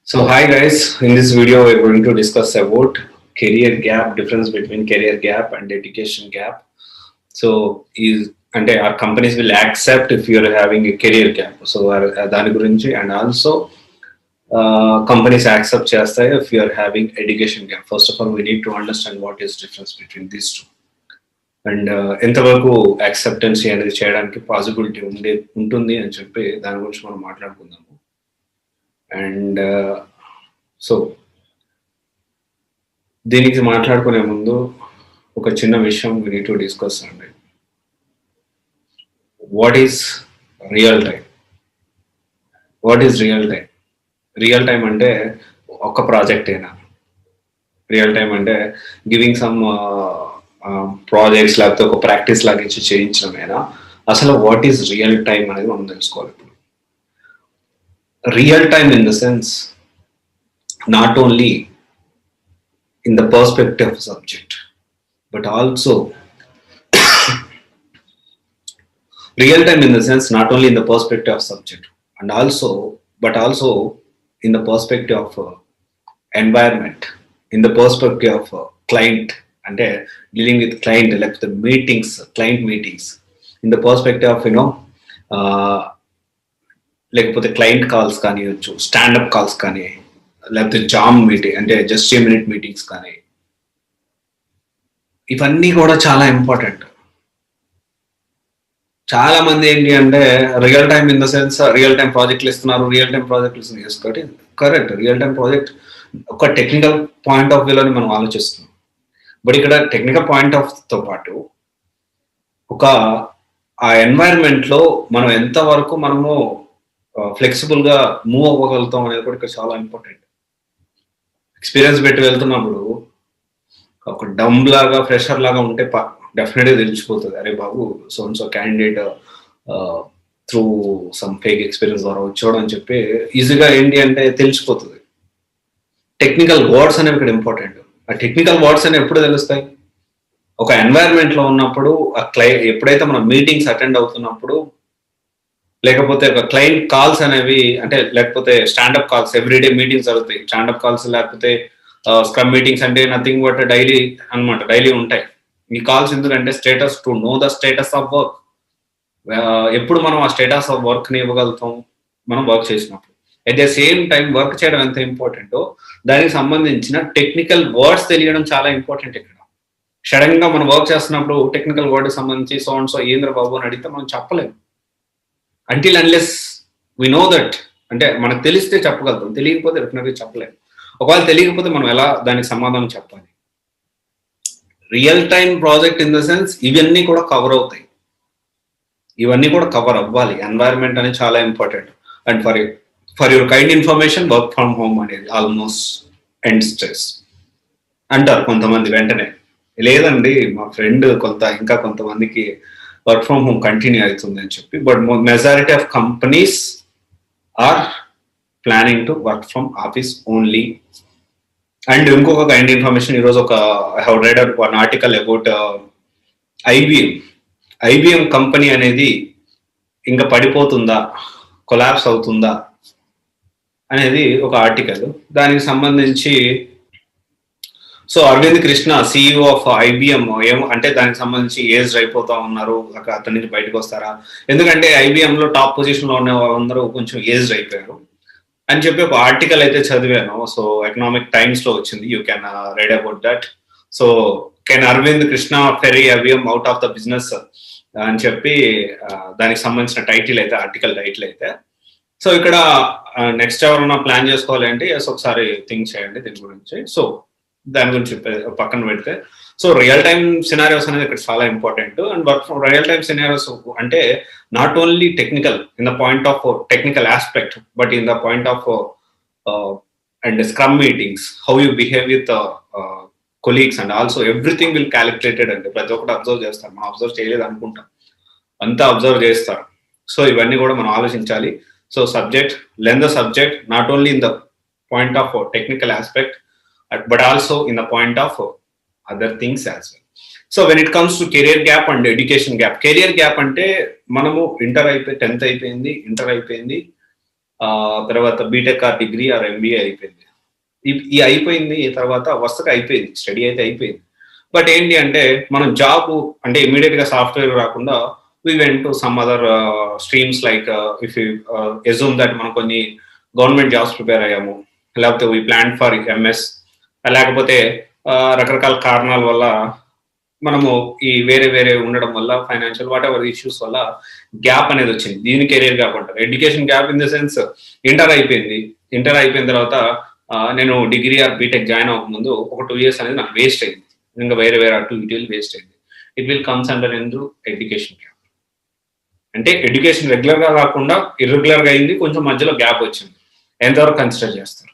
So hi guys, in this video we're going to discuss about career gap, difference between career gap and education gap. So is and our companies will accept if you are having a career gap. So దాని గురించి and also companies accept చేస్తాయి if you are having education gap. First of all, we need to understand what is difference between these two. And ఎంతవరకు acceptancy అనేది చేయడానికి possibility ఉంటుంది అని చెప్పి దాని గురించి మనం మాట్లాడుకుందాము. అండ్ సో దీనికి మాట్లాడుకునే ముందు ఒక చిన్న విషయం వీ నీడ్ టు డిస్కస్ అండి. What is real time? What is real time? Real time అంటే ఒక ప్రాజెక్ట్ అయినా, రియల్ టైం అంటే గివింగ్ సమ్ ప్రాజెక్ట్స్ లేకపోతే ఒక ప్రాక్టీస్ లాగా ఇచ్చి చేయించడమేనా? అసలు వాట్ ఈస్ రియల్ టైం అనేది మనం తెలుసుకోవాలి. ఇప్పుడు real time in the sense not only in the perspective of subject but also real time in the sense not only in the perspective of subject and also but also in the perspective of environment, in the perspective of client అంటే dealing with client, లేకపోతే meetings, client meetings, in the perspective of లేకపోతే client calls కానివచ్చు, stand up calls కానీ, లేకపోతే jam meeting అంటే just a minute meetings కానీ, ఇవన్నీ కూడా చాలా ఇంపార్టెంట్. చాలా మంది ఏంటి అంటే real time in the sense real time ప్రాజెక్టులు ఇస్తున్నారు, రియల్ టైం ప్రాజెక్టులు ఇస్తున్నారు. కరెక్ట్, రియల్ టైం ప్రాజెక్ట్ ఒక టెక్నికల్ పాయింట్ ఆఫ్ వ్యూలోని మనం ఆలోచిస్తున్నాం. బట్ ఇక్కడ టెక్నికల్ పాయింట్ ఆఫ్ తో పాటు ఒక ఆ ఎన్వైరన్మెంట్ లో మనం ఎంత వరకు మనము ఫ్లెక్సిబుల్ గా మూవ్ అవ్వగలుగుతాం అనేది కూడా ఇక్కడ చాలా ఇంపార్టెంట్. ఎక్స్పీరియన్స్ పెట్టి వెళ్తున్నప్పుడు ఒక డమ్ లాగా, ఫ్రెషర్ లాగా ఉంటే డెఫినెట్ గా తెలిసిపోతుంది, అరే బాబు so candidate through some fake experience ద్వారా వచ్చాడు అని చెప్పి ఈజీగా ఏంటి అంటే తెలిసిపోతుంది. టెక్నికల్ వర్డ్స్ అనేవి ఇక్కడ ఇంపార్టెంట్. ఆ టెక్నికల్ వర్డ్స్ అనేవి ఎప్పుడు తెలుస్తాయి? ఒక ఎన్వైరన్మెంట్ లో ఉన్నప్పుడు, ఎప్పుడైతే మనం మీటింగ్స్ అటెండ్ అవుతున్నప్పుడు, లేకపోతే ఒక క్లయింట్ కాల్స్ అనేవి అంటే లేకపోతే స్టాండప్ కాల్స్, ఎవ్రీడే మీటింగ్స్ జరుగుతాయి. స్టాండప్ కాల్స్ లేకపోతే స్క్రమ్ మీటింగ్స్ అంటే నథింగ్ బట్ డైలీ అనమాట, డైలీ ఉంటాయి. ఈ కాల్స్ ఎందుకంటే status, to know the status of work. ఎప్పుడు మనం ఆ స్టేటస్ ఆఫ్ వర్క్ ని ఇవ్వగలుగుతాం? మనం వర్క్ చేసినప్పుడు. At the same time work చేయడం ఎంత ఇంపార్టెంటో దానికి సంబంధించిన టెక్నికల్ వర్డ్స్ తెలియడం చాలా ఇంపార్టెంట్. ఇక్కడ సడన్ గా మనం వర్క్ చేస్తున్నప్పుడు టెక్నికల్ వర్డ్ సంబంధించి సో ఏంద్ర బాబు అని అడిగితే మనం చెప్పలేము. Until unless we know that, అంటే మనకు తెలిస్తే చెప్పగలుగుతాం, తెలియకపోతే డెఫినెట్గా చెప్పలేము. ఒకవేళ తెలియకపోతే మనం ఎలా దానికి సమాధానం చెప్పాలి? Real time project in the sense ఇవన్నీ కూడా కవర్ అవుతాయి, ఇవన్నీ కూడా కవర్ అవ్వాలి. ఎన్వైరన్మెంట్ అనేది చాలా important. And for your kind information, work from home అనేది ఆల్మోస్ట్ ఎండ్ స్ట్రెస్ అంటారు కొంతమంది. వెంటనే లేదండి, మా ఫ్రెండ్ ఇంకా కొంతమందికి వర్క్ ఫ్రమ్ హోమ్ కంటిన్యూ అవుతుంది అని చెప్పి. But majority of companies are planning to work from office only. And ఇంకొక కైండ్ ఇన్ఫర్మేషన్, ఈరోజు I have read one article about IBM company అనేది ఇంకా పడిపోతుందా, కొలాప్స్ అవుతుందా అనేది ఒక ఆర్టికల్. దానికి సంబంధించి so Arvind Krishna, CEO of IBM, ఏమో అంటే దానికి సంబంధించి ఏజ్ అయిపోతా ఉన్నారు, అతని నుంచి బయటకు వస్తారా? ఎందుకంటే ఐబిఎం లో టాప్ పొజిషన్ లో ఉన్న వాళ్ళందరూ కొంచెం ఏజ్ అయిపోయారు అని చెప్పి ఒక ఆర్టికల్ అయితే చదివాను. సో ఎకనామిక్ టైమ్స్ లో వచ్చింది, you can read about that. So can Arvind Krishna ferry IBM out of the business అని చెప్పి దానికి సంబంధించిన టైటిల్ అయితే, ఆర్టికల్ టైటిల్ అయితే. సో ఇక్కడ నెక్స్ట్ ఎవరన్నా ప్లాన్ చేసుకోవాలి అంటే ఒకసారి థింక్ చేయండి దీని గురించి. సో దాని గురించి పక్కన పెడితే, సో రియల్ టైమ్ సినారియోస్ అనేది ఇక్కడ చాలా important. And work from real time scenarios అంటే not only technical in the point of technical aspect, but in the point of and scrum meetings, how you behave with colleagues, and also everything will calculated అండి. ప్రతి ఒక్కటి observe చేస్తారు, మనం observe చేయలేదు అనుకుంటాం, అంతా observe చేస్తారు. సో ఇవన్నీ కూడా మనం ఆలోచించాలి. So subject, learn the subject not only in the point of technical aspect but also in the point of other things as well. So when it comes to career gap and education gap, career gap అంటే మనము inter అయిపోయి 10th అయిపోయింది, inter అయిపోయింది, తర్వాత BTech or degree or MBA అయిపోయింది. ఈ అయిపోయింది తర్వాత వరుసగా అయిపోయింది, స్టడీ అయితే అయిపోయింది. బట్ ఏంటి అంటే మనం జాబ్ అంటే ఇమీడియట్ గా సాఫ్ట్వేర్ రాకుండా we went to some other streams like if you assume that మనం కొన్ని గవర్నమెంట్ జాబ్స్ ప్రిపేర్ అయ్యాము, లేకపోతే వి ప్లాన్ ఫర్ ఎంఎస్, లేకపోతే రకరకాల కారణాల వల్ల మనము ఈ వేరే వేరే ఉండడం వల్ల ఫైనాన్షియల్ వాట్ ఎవర్ ఇష్యూస్ వల్ల గ్యాప్ అనేది వచ్చింది. దీని కెరీర్ గ్యాప్ అంటారు. Education gap in the sense inter అయిపోయింది, ఇంటర్ అయిపోయిన తర్వాత నేను డిగ్రీ ఆర్ బీటెక్ జాయిన్ అవ్వకముందు ఒక 2 years అనేది నాకు వేస్ట్ అయింది. ఇంకా వేరే వేరే అటు ఇటు వేస్ట్ అయింది. It will comes under in education gap. అంటే ఎడ్యుకేషన్ రెగ్యులర్ గా కాకుండా ఇర్రెగ్యులర్ గా అయింది, కొంచెం మధ్యలో గ్యాప్ వచ్చింది. ఎంతవరకు కన్సిడర్ చేస్తారు,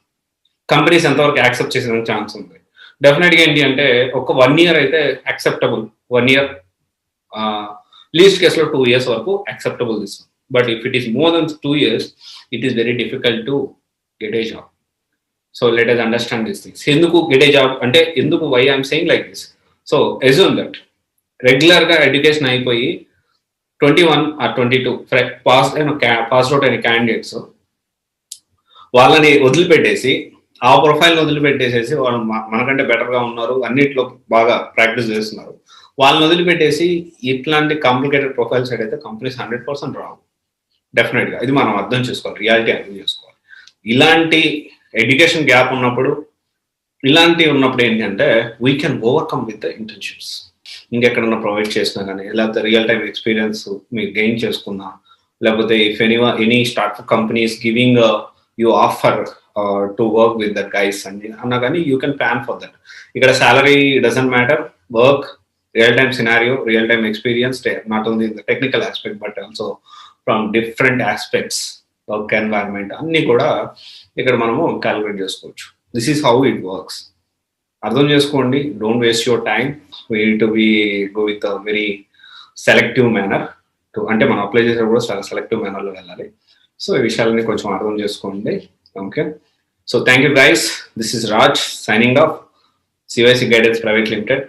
కంపెనీస్ ఎంతవరకు యాక్సెప్ట్ చేసే ఛాన్స్ ఉంది? డెఫినెట్ గా ఏంటి అంటే ఒక 1 year అయితే యాక్సెప్టబుల్, 1 year లీస్ట్ కేసులో 2 years వరకు acceptable this. But if it is more than 2 years it is very difficult to get a job. So let us understand this things. ఎందుకు గెట్ ఏ జాబ్ అంటే ఎందుకు, why I'm saying like this. So assume that regular గా education అయిపోయి 21 or 22 pass out అయిన candidates వాళ్ళని వదిలిపెట్టేసి, ఆ profile వదిలిపెట్టేసేసి వాళ్ళు మనకంటే బెటర్ గా ఉన్నారు, అన్నిట్లో బాగా ప్రాక్టీస్ చేస్తున్నారు, వాళ్ళని వదిలిపెట్టేసి ఇట్లాంటి కాంప్లికేటెడ్ ప్రొఫైల్ సైడ్ అయితే కంపెనీస్ 100% రావు. డెఫినెట్ గా ఇది మనం అర్థం చేసుకోవాలి, రియాలిటీ అర్థం చేసుకోవాలి. ఇలాంటి ఎడ్యుకేషన్ గ్యాప్ ఉన్నప్పుడు, ఇలాంటివి ఉన్నప్పుడు ఏంటంటే we can overcome with the internships. ఇంకెక్కడన్నా ప్రొవైడ్ చేసినా కానీ, లేకపోతే రియల్ టైమ్ ఎక్స్పీరియన్స్ మీరు గెయిన్ చేసుకున్నా, లేకపోతే if any startup companies giving you offer to work with that guys అన్నా కానీ you can plan for that. ఇక్కడ salary doesn't matter, work, real time scenario, real time experience, not only the technical aspect but also from different aspects, work environment అన్ని కూడా ఇక్కడ మనము calculate చేసుకోవచ్చు. This is how it works. అర్థం చేసుకోండి. Don't waste your time. We to be go with very selective manner. అంటే మనం apply చేసేటప్పుడు కూడా చాలా సెలెక్టివ్ మేనర్లో వెళ్ళాలి. సో ఈ విషయాలని కొంచెం అర్థం చేసుకోండి. Okay, so thank you guys. This is Raj signing off. CYC Guidance Private Limited,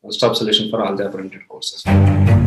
one-stop solution for all the apprenticeship courses.